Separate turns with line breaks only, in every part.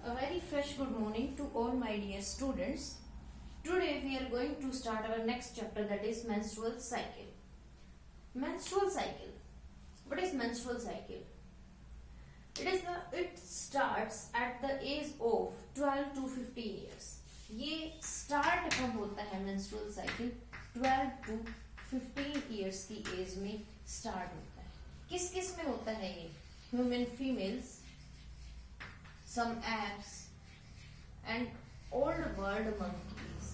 A very fresh good morning to all my dear students. Today we are going to start our next chapter, that is menstrual cycle. Menstrual cycle. What is menstrual cycle? It starts at the age of 12 to 15 years. ये start कब होता है menstrual cycle? 12 to 15 years की as में start होता है. किस किस में होता है ये? Human females, some apes and old world monkeys.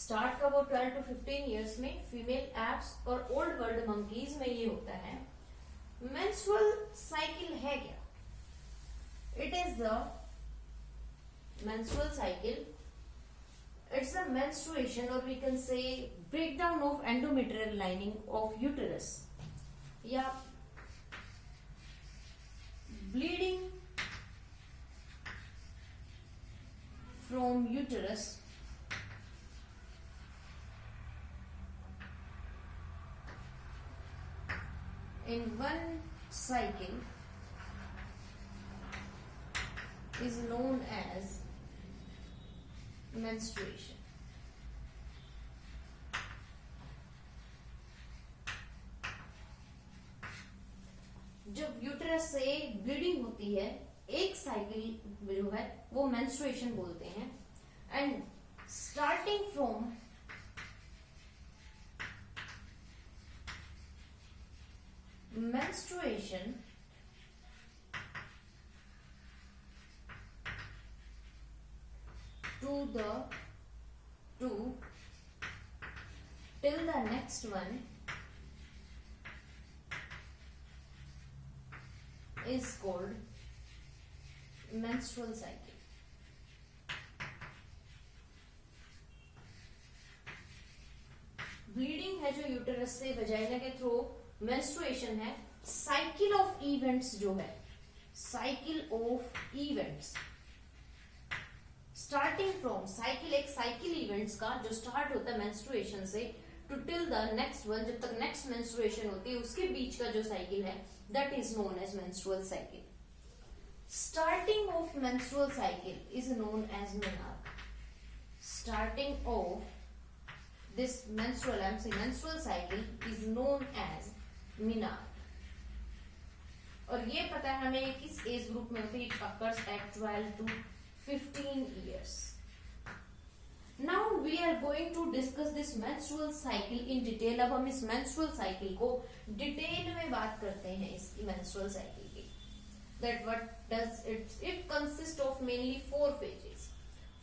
Start कब हो? 12 to 15 years में फीमेल एप्स और ओल्ड वर्ल्ड मंकीज में ये होता है. मेंस्ट्रुअल साइकिल है क्या? It is the menstrual cycle. It's a menstruation, or we can say breakdown of endometrial lining of uterus, या bleeding from uterus in one cycle is known as menstruation. जब uterus से bleeding होती है एक cycle जो है वो menstruation बोलते हैं. And starting from menstruation to till the next one is called menstrual cycle. Bleeding है जो यूटेरस से वजाइना के थ्रू, मेंस्ट्रुएशन है. साइकिल ऑफ इवेंट्स जो है, cycle of events starting from cycle, एक साइकिल इवेंट्स का जो स्टार्ट होता है मेंस्ट्रुएशन से to till the next one, जब तक नेक्स्ट मेंस्ट्रुएशन होती है उसके बीच का जो साइकिल है that is known as menstrual cycle. Starting of menstrual cycle is known as menarche. Starting of this menstrual cycle is known as menarche. और ये पता है हमें किस एज ग्रुप में होती है. It occurs at 12 to 15 years. Now we are going to discuss this menstrual cycle in detail. अब हम इस menstrual cycle को डिटेल में बात करते हैं इसकी menstrual cycle की. That what does it consists of mainly 4 phases.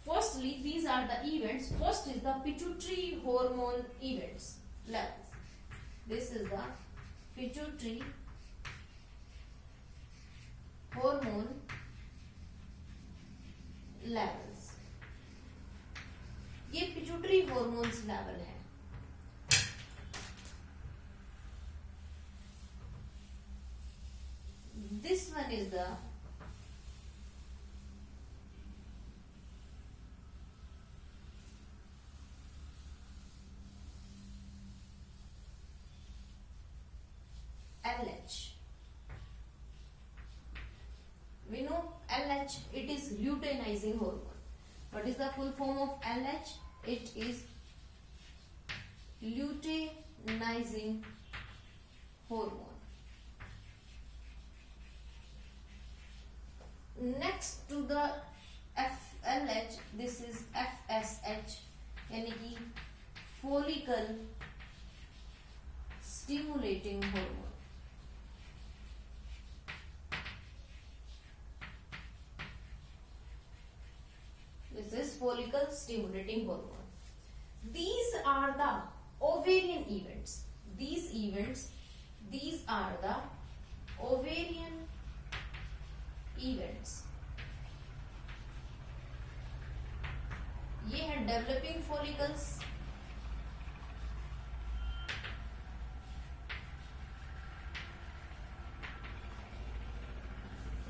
Firstly, these are the events. First is the pituitary hormone events levels. This is the pituitary hormone levels. ये pituitary hormones level है. This one is the LH. We know LH, it is luteinizing hormone. What is the full form of LH? It is luteinizing hormone. Next to the FLH, this is FSH, यानी कि follicle stimulating hormone. This is follicle stimulating hormone. These are the ovarian events. These are the ovarian events. ये है developing follicles.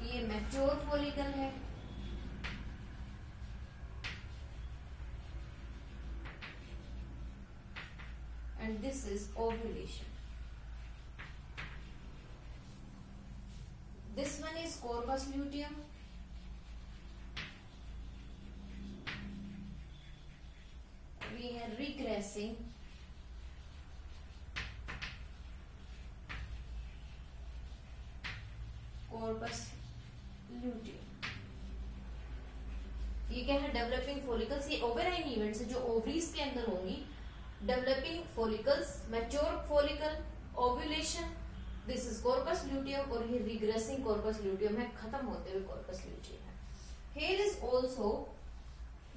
ये mature follicle है. and this is ovulation. corpus luteum. We are regressing corpus luteum. ये क्या है? Developing follicles. ये ओवेराइन events है जो ओवरीज के अंदर होंगी. Developing follicles, mature follicle, ovulation, this is corpus luteum. और ये रिग्रेसिंग कॉर्पस ल्यूटियम है, खत्म होते हुए कॉर्पस ल्यूटियम है. Here is also,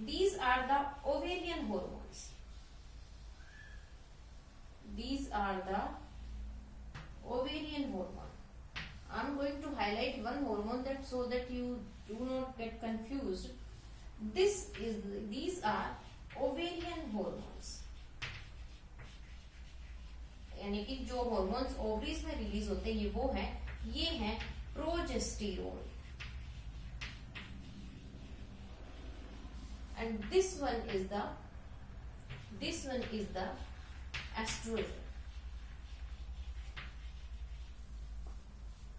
these are the ovarian hormones. These are the ovarian hormone. I'm going to highlight one hormone that so that you do not get confused. These are ovarian hormones. यानी कि जो hormones ovaries में release होते हैं ये वो है, ये है progesterone. And this one is the estrogen.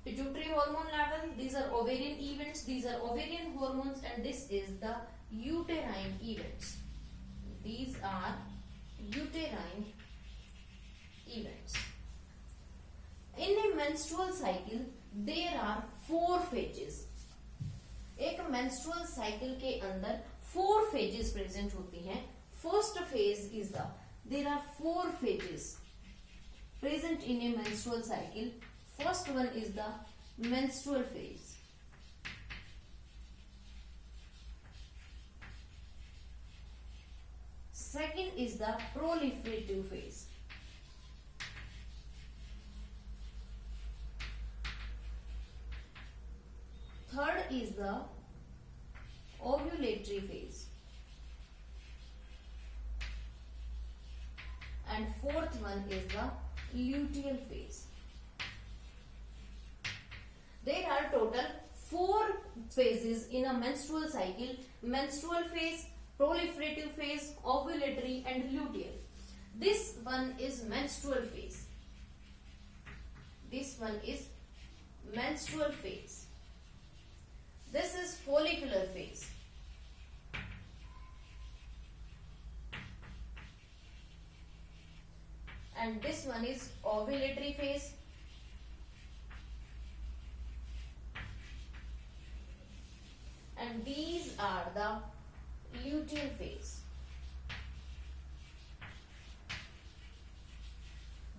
Pituitary hormone level, these are ovarian events, these are ovarian hormones, and this is the uterine events. These are uterine events. In a menstrual cycle there are 4 phases. एक menstrual cycle के अंदर 4 phases present होती हैं. First phase is there are 4 phases present in a menstrual cycle. First one is the menstrual phase. Second is the proliferative phase. Third is the ovulatory phase. And fourth one is the luteal phase. There are total 4 phases in a menstrual cycle: menstrual phase, proliferative phase, ovulatory, and luteal. This one is menstrual phase. This one is menstrual phase. This is follicular phase. And this one is ovulatory phase. And these are the luteal phase.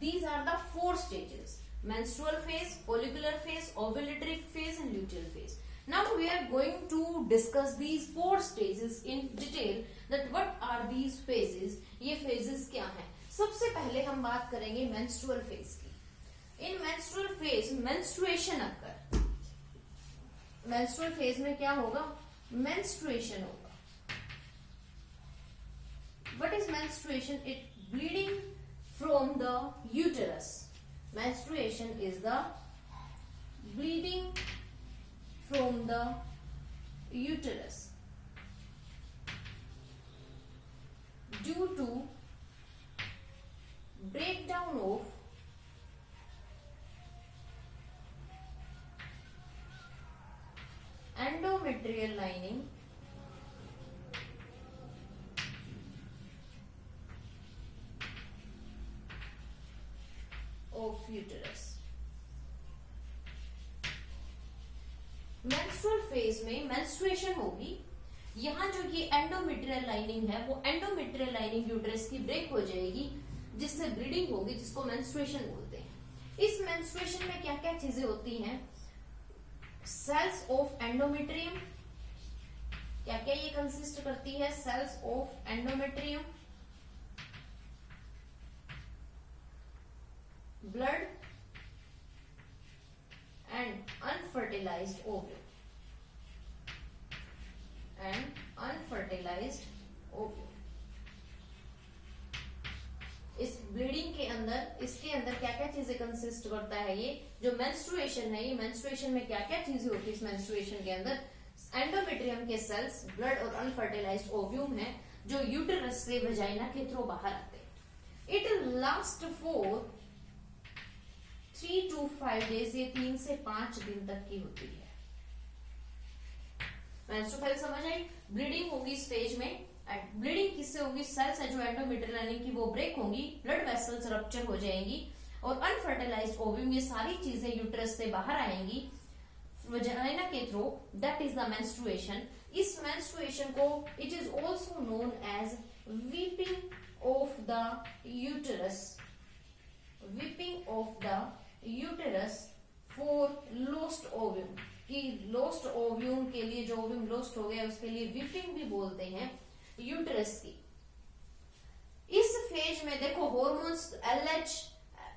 These are the 4 stages: menstrual phase, follicular phase, ovulatory phase, and luteal phase. Now we are going to discuss these 4 stages in detail. That what are these phases? ये phases क्या हैं? सबसे पहले हम बात करेंगे menstrual phase की. In menstrual phase, menstruation occur. Menstrual phase में क्या होगा? Menstruation होगा. What is menstruation? It bleeding from the uterus. Menstruation is the bleeding from the uterus due to breakdown of endometrial lining of uterus. Menstrual phase में menstruation होगी. यहाँ जो ये endometrial lining है वो एंडोमेट्रियल लाइनिंग यूट्रस की break हो जाएगी जिससे ब्लीडिंग होगी, जिसको मेंस्ट्रुएशन बोलते हैं. इस मेंस्ट्रुएशन में क्या क्या चीजें होती हैं? Cells of endometrium. क्या क्या ये कंसिस्ट करती है? Cells of endometrium, blood and unfertilized ovum. इस ब्लीडिंग के अंदर, इसके अंदर क्या क्या चीजें कंसिस्ट करता है? ये जो मेंस्ट्रुएशन है, ये मेंस्ट्रुएशन में क्या क्या चीजें होती है? इस मेंस्ट्रुएशन के अंदर एंडोमेट्रियम के सेल्स, ब्लड और अनफर्टिलाइज्ड ओव्यूम है जो यूटेरस से वजाइना के थ्रू बाहर आते हैं. It last for 3 to 5 days. ये 3 से 5 दिन तक की होती है. मेंस्ट्रुअल समझ आई। ब्लीडिंग होगी इस फेज में। ब्लीडिंग किससे होगी? सेल्स है जो एंडोमेट्रियल लाइनिंग की वो ब्रेक होंगी, ब्लड वेसल्स रप्चर हो जाएंगी और अनफर्टिलाइज्ड ओव्यूम, ये सारी चीजें यूट्रस से बाहर आएंगी वजाइना के through. That is the menstruation. इस मेंस्ट्रुएशन को it is also known as weeping of the uterus, weeping of the uterus for lost ovum, कि लॉस्ट ओव्यूम के लिए, जो ओव्यूम लॉस्ट हो गया उसके लिए वीपिंग भी बोलते हैं यूटेरस की। इस फेज में देखो हॉर्मोन्स LH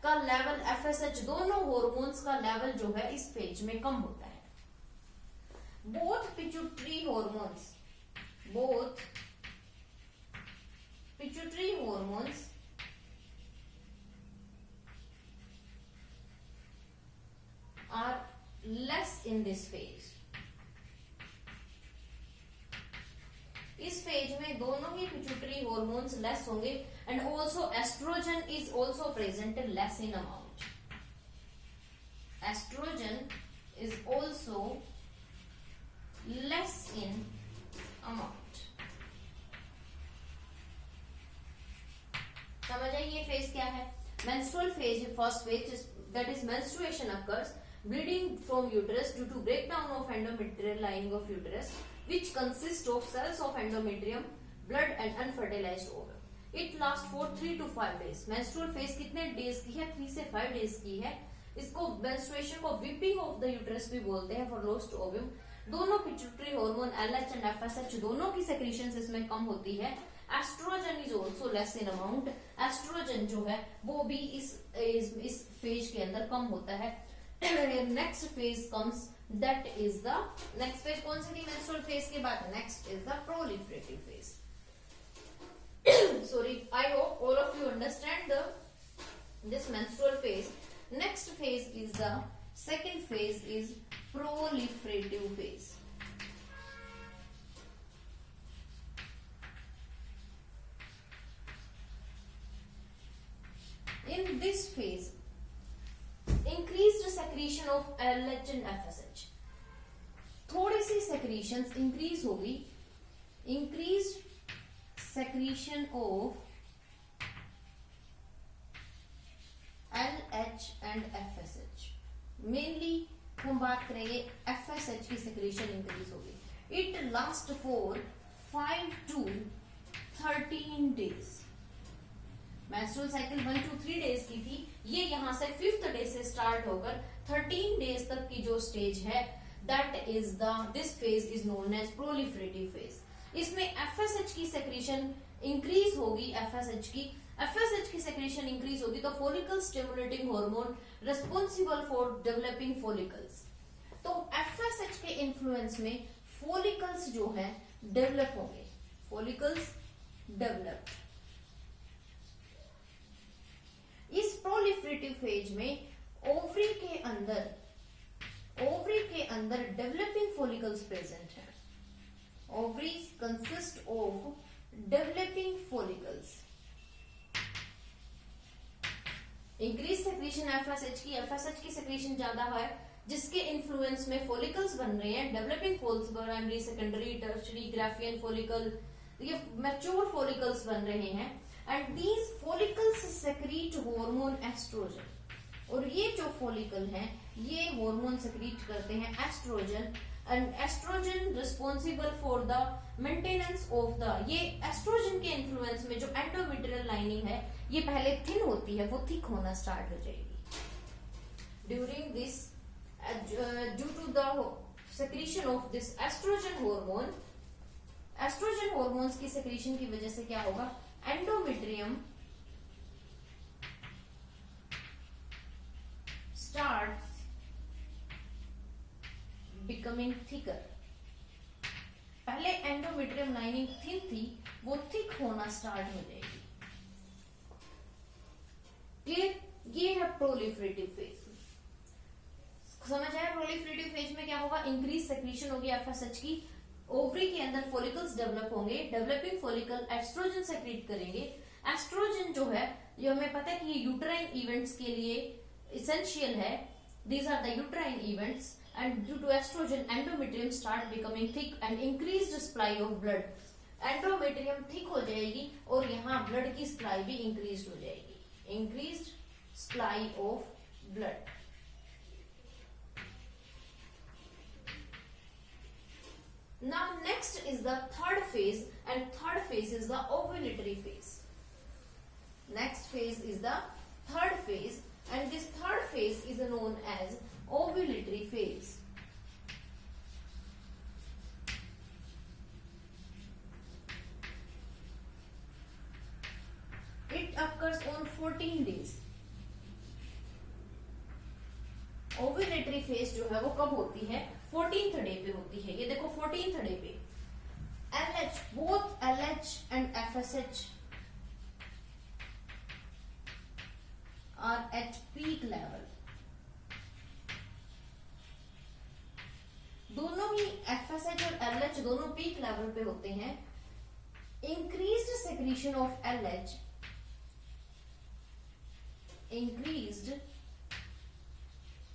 का लेवल, FSH, दोनों हॉर्मोन्स का लेवल जो है इस फेज में कम होता है। Both pituitary hormones, both pituitary hormones are less in this phase. इस फेज में दोनों ही पिट्यूटरी हॉर्मोन्स लेस होंगे and also estrogen is also present less in amount. Estrogen is also less in amount. समझ आई ये फेज क्या है? Menstrual phase, first phase, that is menstruation occurs, bleeding from uterus due to breakdown of endometrial lining of uterus, which consists of cells of endometrium, blood and unfertilized ovum. It lasts for 3 to 5 days. Menstrual phase कितने days की है? 3 से 5 days की है। इसको menstruation को weeping of the uterus भी बोलते हैं for lost ovum। दोनों pituitary hormone LH and FSH दोनों की secretions इसमें कम होती है। Estrogen is also less in amount. Estrogen जो है वो भी इस फेज के अंदर कम होता है। Next phase comes, that is the next phase. कौन सी थी मेंस्ट्रुअल फेज के बाद? Next is the proliferative phase. Sorry, I hope all of you understand this menstrual phase. Next phase is the second phase is proliferative phase. In this phase, increased secretion of LH and FSH, थोड़ी सी secretions increase होगी। increased secretion of LH and FSH, mainly हम बात करेंगे FSH की secretion increase होगी। It lasts for 5 to 13 days। Menstrual cycle 1 to 3 days की थी, ये यहां से 5th डे से स्टार्ट होकर 13 डेज तक की जो स्टेज है, that is this phase is known as proliferative phase. इसमें एफएसएच की सेक्रेशन इंक्रीज होगी। एफएसएच की सेक्रेशन इंक्रीज होगी तो follicle stimulating hormone responsible for developing follicles, तो एफएसएच के इन्फ्लुएंस में फॉलिकल्स जो है डेवलप होंगे। Follicles develop. इस प्रोलिफरेटिव फेज में ओवरी के अंदर डेवलपिंग फॉलिकल्स प्रेजेंट है। Ovaries consist of developing follicles. Increase secretion FSH की सेक्रेशन ज्यादा है, जिसके इन्फ्लुएंस में फॉलिकल्स बन रहे हैं। Developing follicles, primary, secondary, tertiary, Graafian follicle, ये मैच्योर फॉलिकल्स बन रहे हैं। And these follicles secrete hormone estrogen, और ये जो फॉलिकल है ये हार्मोन सेक्रीट करते हैं estrogen. And estrogen responsible for the maintenance of the, ये एस्ट्रोजन के इन्फ्लुएंस में जो एंडोमेट्रियल लाइनिंग है ये पहले थिन होती है, वो थिक होना स्टार्ट हो जाएगी। During this, due to the secretion of this estrogen hormone, estrogen hormones की सेक्रीशन की वजह से क्या होगा? Endometrium starts becoming thicker। पहले एंडोमेट्रियम लाइनिंग थिन थी, वो थिक होना स्टार्ट हो जाएगी। क्लियर? ये है प्रोलिफरेटिव फेज। समझ आया? प्रोलिफरेटिव फेज में क्या होगा? इंक्रीज सेक्रेशन होगी एफएसएच की, ओवरी के अंदर फॉलिकल्स डेवलप होंगे, डेवलपिंग फॉलिकल एस्ट्रोजन सेक्रेट करेंगे। एस्ट्रोजन जो है, ये हमें पता है कि ये यूट्राइन इवेंट्स के लिए इसेंशियल है। These are the uterine events. and due to estrogen endometrium start becoming thick and increased supply of blood. Endometrium thick हो जाएगी और यहाँ ब्लड की सप्लाई भी इंक्रीज हो जाएगी, increased supply of blood. Now next is the third phase, and third phase is the ovulatory phase. Next phase is the third phase, and this third phase is known as ovulatory phase. It occurs on 14 days. Ovulatory phase जो है वो कब होती है? 14th day पे होती है. ये देखो 14th डे पे LH, both LH and FSH are at peak level. दोनों ही FSH और LH दोनों पीक लेवल पे होते हैं. Increased secretion of LH, increased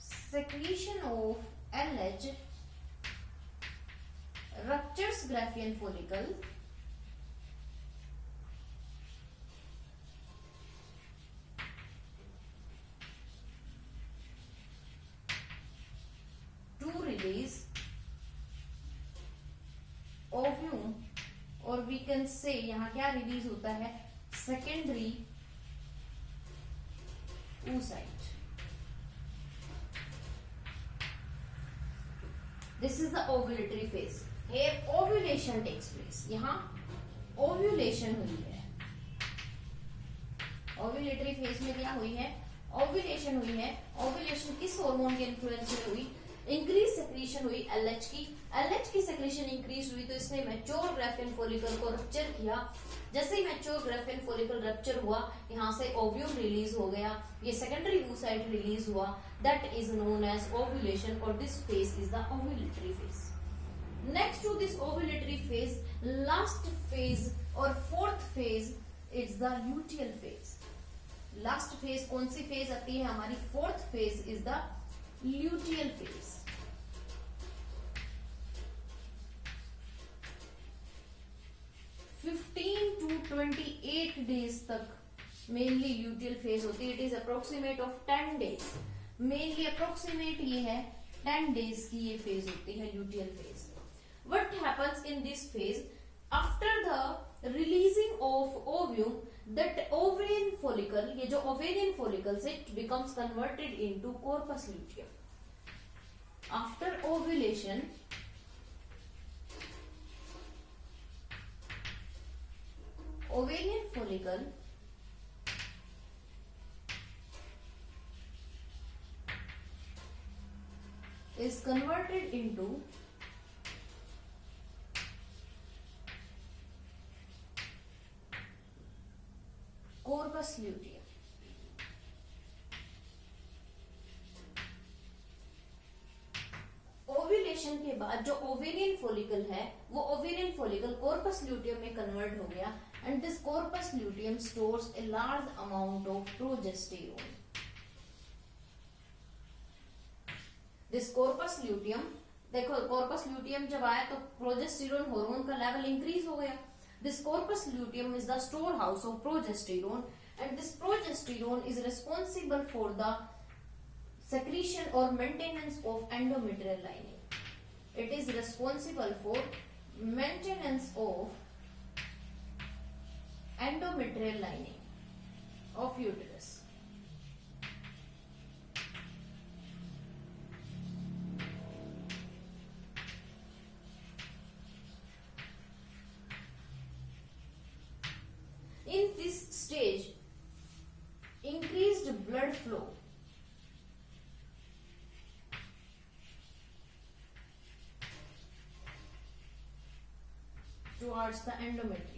secretion of LH ruptures Graafian follicle to release ovum, और we can say यहाँ क्या रिलीज होता है? Secondary oocyte. This is the ovulatory phase. Here ovulation takes place. यहाँ ovulation हुई है. Ovulatory phase में क्या हुई है? Ovulation हुई है. Ovulation किस हार्मोन के इन्फ्लुएंस में हुई? इंक्रीज सेक्रीशन हुई LH की. LH की सेक्रीशन इंक्रीज हुई तो इसने मैच्योर ग्राफियन फॉलिकल को रप्चर किया. जैसे ही मैच्योर ग्राफियन फॉलिकल रप्चर हुआ, यहाँ से ओव्यूम रिलीज हो गया, ये सेकेंडरी oocyte रिलीज हुआ. That is known as ovulation, और this phase is the ovulatory phase. Next to this ovulatory phase, last phase और fourth phase is the luteal phase. Last phase कौन सी phase आती है हमारी? Fourth phase is the luteal phase. To 28 days तक mainly luteal phase होती है. It is approximate of 10 days. Mainly approximate ये है 10 डेज की ये फेज होती है luteal phase. What happens in this phase? After the releasing of ovum, that ovarian follicle, ये जो ओवेरियन फॉलिकल्स है, it becomes converted into corpus luteum. After ovulation, ovarian follicle is converted into corpus luteum. Ovulation के बाद जो ovarian follicle है वो ovarian follicle corpus luteum में convert हो गया. And this corpus luteum stores a large amount of progesterone. This corpus luteum, देखो corpus luteum जब आया तो प्रोजेस्टेरोन हार्मोन का लेवल इंक्रीज हो गया. This corpus luteum is the storehouse of progesterone, and this progesterone is responsible for the secretion or maintenance of endometrial lining. It is responsible for maintenance of endometrial lining of uterus. In this stage, increased blood flow towards the endometrium.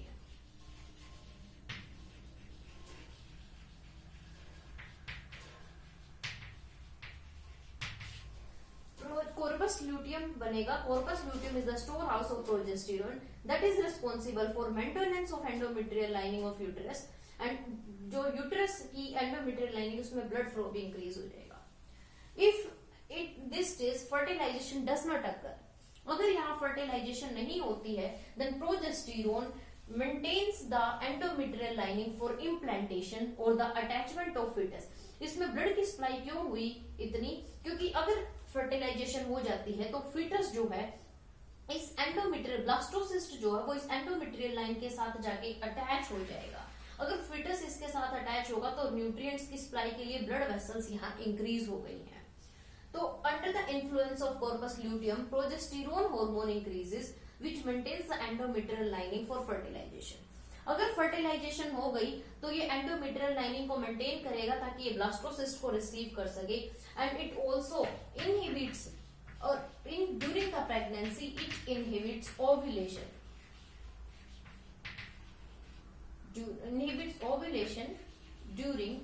Corpus luteum बनेगा. Corpus luteum is the storehouse of progesterone that is responsible for maintenance of endometrial lining of uterus, and जो uterus की endometrial lining उसमें blood flow भी increase हो जाएगा. If this stage fertilization does not occur. अगर यहाँ fertilization नहीं होती है, then progesterone maintains the endometrial lining for implantation or the attachment of fetus. इसमें ब्लड की सप्लाई क्यों हुई इतनी? क्योंकि अगर फर्टिलाइजेशन हो जाती है तो फीटस जो है इस एंडोमेट्रियल ब्लास्टोसिस्ट जो है वो इस एंडोमेट्रियल लाइन के साथ जाके अटैच हो जाएगा। अगर फीटस इसके साथ अटैच होगा तो न्यूट्रिएंट्स की सप्लाई के लिए ब्लड वेसल्स यहाँ इंक्रीज हो गई हैं। तो under the influence of corpus luteum progesterone hormone increases which maintains the endometrial lining for fertilization. अगर फर्टिलाइजेशन हो गई तो ये एंडोमेट्रियल लाइनिंग को मेंटेन करेगा ताकि ये ब्लास्टोसिस्ट को रिसीव कर सके, एंड इट ऑल्सो इनहिबिट्स और during the pregnancy it inhibits ovulation, during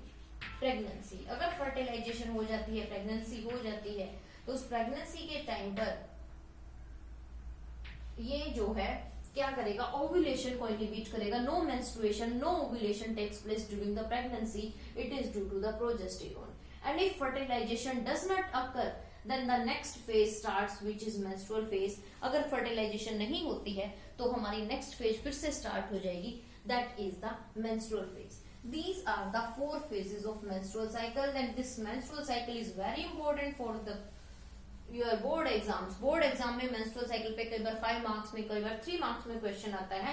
pregnancy. अगर फर्टिलाइजेशन हो जाती है, प्रेगनेंसी हो जाती है, तो उस प्रेगनेंसी के टाइम पर ये जो है क्या करेगा, ओव्यूलेशन को इनहिबिट करेगा। No menstruation, no ovulation takes place during the pregnancy, it is due to the progesterone. And if fertilization does not occur then the next phase starts which is menstrual phase. अगर fertilization नहीं होती है तो हमारी next phase फिर से start हो जाएगी, that is the menstrual phase. These are the 4 phases of menstrual cycle, and this menstrual cycle is very important for the your board exams. Board exam में menstrual cycle पे कई बार 5 marks में, कई बार 3 marks में question आता है।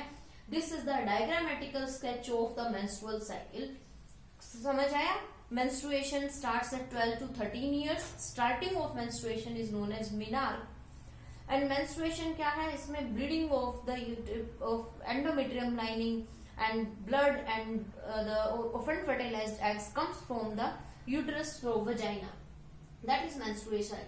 This is the diagrammatical sketch of the menstrual cycle. समझ आया? Menstruation starts at 12 to 13 years. Starting of menstruation is known as menarche. And menstruation क्या है? इसमें bleeding of the endometrium lining and blood and the often fertilized eggs comes from the uterus through vagina. That is menstruation.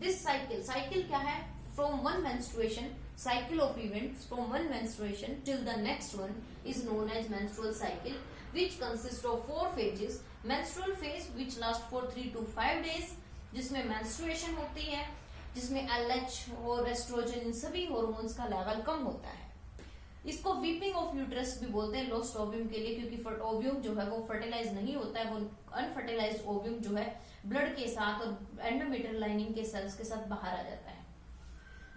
This cycle क्या है? From one menstruation, cycle of events from one menstruation till the next one is known as menstrual cycle, which consists of 4 phases. Menstrual phase which lasts for 3 to 5 days, जिसमें menstruation होती है, जिसमें LH और oestrogen इन सभी hormones का level कम होता है। इसको वीपिंग ऑफ यूट्रस भी बोलते हैं लॉस्ट ओव्यूम के लिए, क्योंकि ओव्यूम जो है वो फर्टिलाइज नहीं होता है, वो अनफर्टिलाइज्ड ओव्यूम जो है ब्लड के साथ और एंडोमेट्रियल लाइनिंग के सेल्स के साथ बाहर आ जाता है।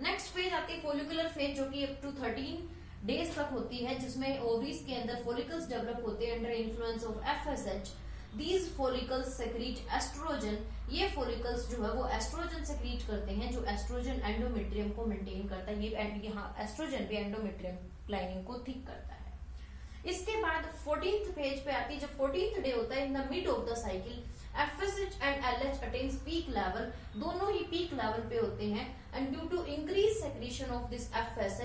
नेक्स्ट फेज आती है फोलिकुलर फेज, जो कि अप टू 13 डेज तक होती है, जिसमें ओवरीज के अंदर फोलिकल्स डेवलप होते हैं under influence of FSH। These follicles secrete estrogen. ये फोलिकल्स जो है वो एस्ट्रोजन सेक्रीट करते हैं, जो एस्ट्रोजन एंडोमेट्रियम को मेंटेन करता है। ये यहाँ एस्ट्रोजन भी एंडोमेट्रियम लाइनिंग को थिक करता है। इसके बाद 14th पेज पे आती है, जब 14th डे होता है, in the mid of the cycle FSH and LH attains peak level. दोनों ही पीक लेवल पे होते हैं, and due to increase secretion of this FSH